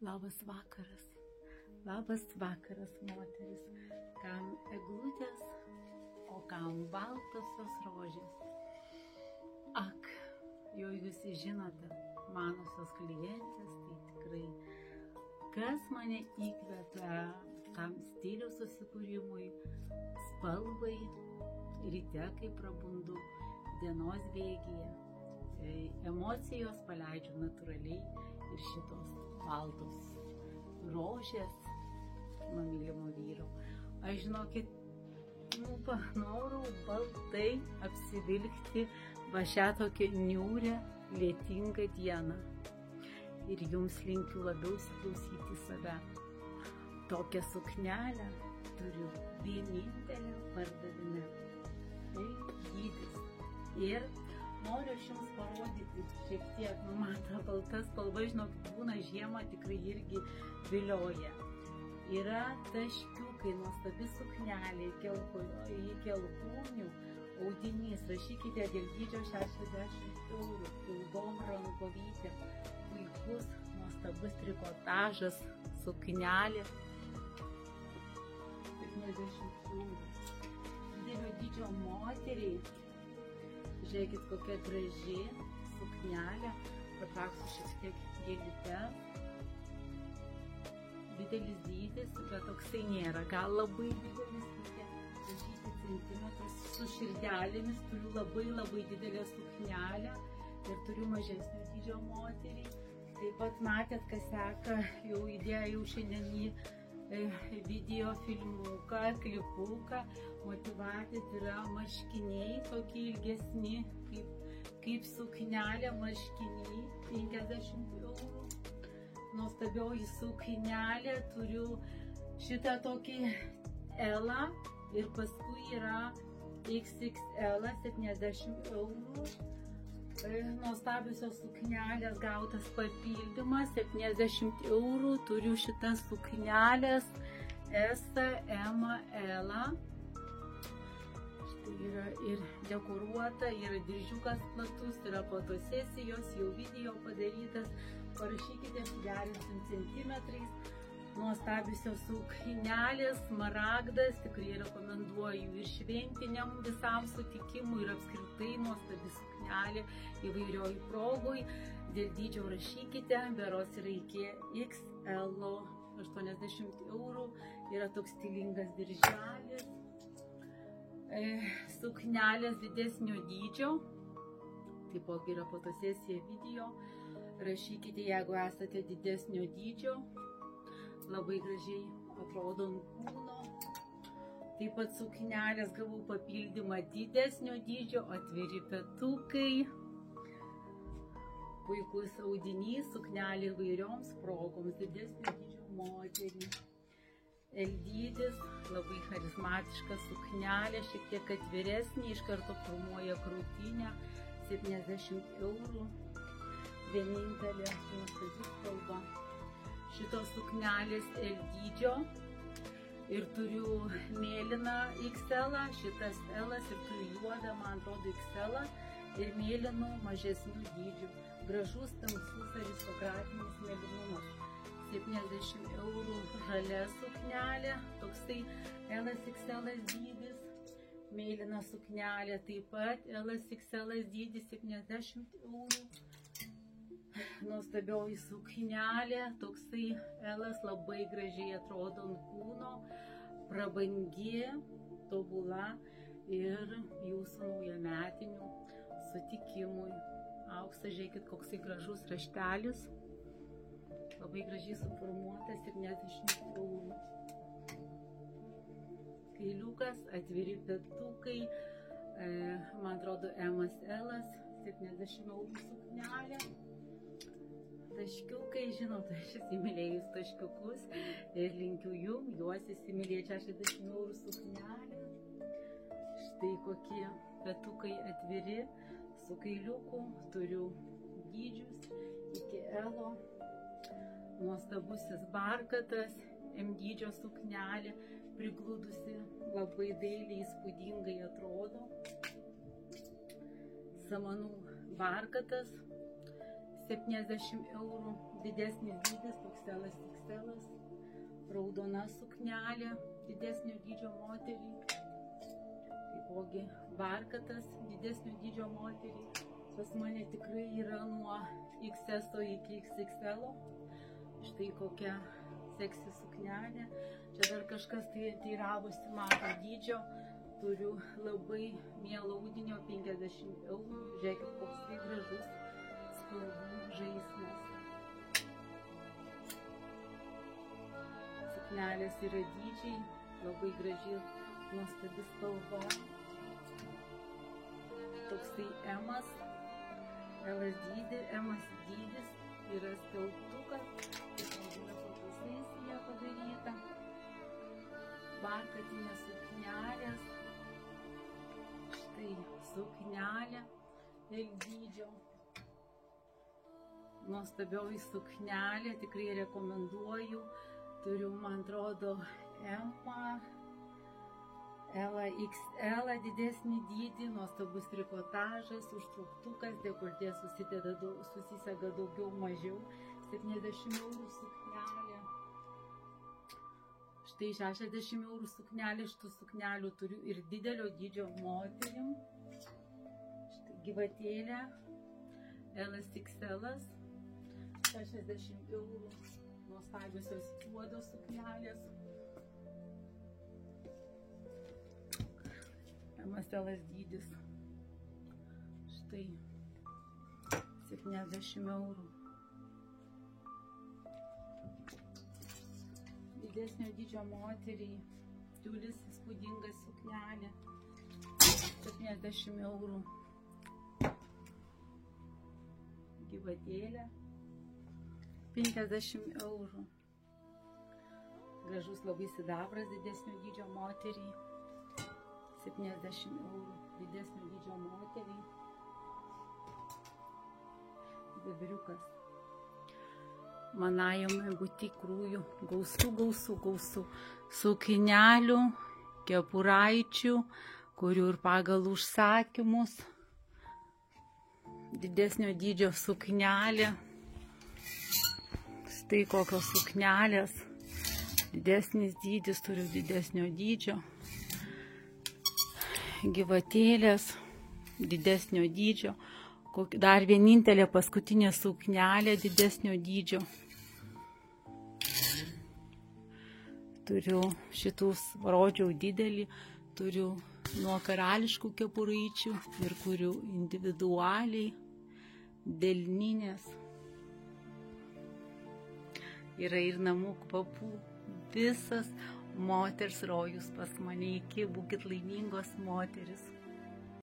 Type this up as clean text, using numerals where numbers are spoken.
Labas vakaras. Labas vakaras, moteris. Kam eglutės, o kam baltosios rožės. Ak, jau jūs žinote, manosios klientės, tai tikrai, kas mane įkvepia tam stilių susikūrimui, spalvai, ryte, kai prabundu, dienos bėgyje. Emocijos paleidžiu natūraliai ir šitos baltos rožės nuo mylimo vyro. Aš žinokit, panorau baltai apsivilkti va šią tokią niūrią, lietingą dieną. Ir jums linkiu labiau įsiklausyti save. Tokią suknelę turiu vienintelę pardavime. Tai dydis. Ir noriu aš jums parodyti šiek tiek, man ta balta spalva, žinokit, būna žiemą tikrai irgi vilioja. Yra taškiukai, nuostabi suknelė iki alkūnių, audinys, rašykite dėl dydžio 60 eurų, ilgom rankovytėm, puikus, nuostabus trikotažas, suknelė, 70 eurų. Didelio dydžio moteriai. Žiūrėkit, kokia graži suknelė, patraksiu šiek tiek gėlyte. Didelis dydis, bet toksai nėra, gal labai didelis, reikia rašyti centimetrus su širdelėmis, turiu labai didelę suknelę ir turiu mažesnio dydžio moteriai. Taip pat matėt, kas seka, jau įdėjau šiandien į video filmuką, klipuką, motyvatėt yra marškiniai, tokie ilgesni, kaip suknelė, marškiniai, 50 eurų. Nuostabioji suknelė, turiu šitą tokį L ir paskui yra XXL, 70 eurų. Nuostabiosios suknelės gautas papildymas, 70 eurų, turiu šitas suknelės S, M, L. Štai yra ir dekoruota, yra diržiukas platus, yra fotosesijos, jau video padarytas, parašykite, suderinsim centimetrais. Nuostabiosios suknelės, smaragdas, tikrai rekomenduoju ir šventiniam visam sutikimui ir apskritai nuostabi suknelė įvairioj progoj. Dėl dydžio rašykite, beros yra iki XL, 80 eurų, yra toks stilingas dirželis. Suknelės didesnio dydžio, taipogi yra fotosesija video, rašykite, jeigu esate didesnio dydžio. Labai gražiai atrodo ant kūno. Taip pat suknelės gavau papildymą didesnio dydžio, atviri petukai. Puikus audinys, suknelė įvairioms progoms, didesnio dydžio moterį. L dydis, labai charizmatiška suknelė, šiek tiek atviresnė, iš karto formuoja krūtinę, 70 eurų. Vienintelė nuostabi spalva. Šitos suknelės L dydžio ir turiu mėlyną XL, šitas L ir turiu juodą, man atrodo, XL ir mėlynų mažesnių dydžių. Gražus, tamsus, aristokratinis mėlynumas. 70 eurų žalia suknelė, toksai L XL dydis. Mėlyna suknelė taip pat L XL dydis, 70 eurų. Nuostabioji suknelė, toksai L, labai gražiai atrodo ant kūno, prabangi, tobula ir jūsų naujametinių sutikimui. Auksas, žiūrėkit, koksai gražus raštelis, labai gražiai suformuotas, 70 eurų. Kailiukas, atviri petukai, man atrodo, M, L, 70 eurų suknelė. Taškiukai, žinot, aš įsimylėjus taškiukus ir linkiu jum, juos įsimylėti 60 eurų suknelę. Štai kokie petukai atviri, su kailiuku, turiu dydžius iki L. Nuostabusis barkatas, M dydžio suknelė, prigludusi, labai dailiai, įspūdingai atrodo. Samanų barkatas, 70 eurų, didesnis dydis, toks XL, raudona suknelė, didesnio dydžio moteriai, taipogi barkatas, didesnio dydžio moteriai, pas mane tikrai yra nuo XS iki XXL, štai kokia seksi suknelė, čia dar kažkas tai teiravosi mano dydžio, turiu labai mielą audinio 50 eurų, žiūrėkit koks tai gražus spalvų žaismas. Suknelės yra dydžiai, labai graži, nuostabi spalva. Toksai Emas, Elas dydis, yra skeltukas, yra fotosesija padaryta, barkatinės suknelės, štai suknelė L dydžio. Nuostabioji suknelė, tikrai rekomenduoju. Turiu, man atrodo, L XL didesnį dydį, nuostabus trikotažas, užtrauktukas, dekoltė susisega daugiau mažiau, 70 eurų suknelė. Štai 60 eurų suknelė, šitų suknelių turiu ir didelio dydžio moterim. Štai gyvatėlė, LXL, 60 eurų. Nuostabiosios juodo suknelės. MSL dydis. Štai 70 eurų. Didesnio dydžio moteriai. Tiulis įspūdinga suknelė. 70 eurų. Gyvatėlė. 50 eurų. Gražus labai sidabras didesnio dydžio moteriai. 70 eurų. Didesnio dydžio moteriai. Bebriukas. Manajame butikrųjų gausų suknelių, kepuraičių, kurių ir pagal užsakymus. Didesnio dydžio suknelė. Štai kokios suknelės, didesnis dydis, turiu didesnio dydžio, gyvatėlės, didesnio dydžio, dar vienintelė paskutinė suknelė didesnio dydžio. Turiu šitus, rodžiau didelį, turiu nuo karališkų kepuraičių ir kuriu individualiai, delninės. Yra ir namų kvapų, visas moters rojus pas mane iki, būkit laimingos moteris.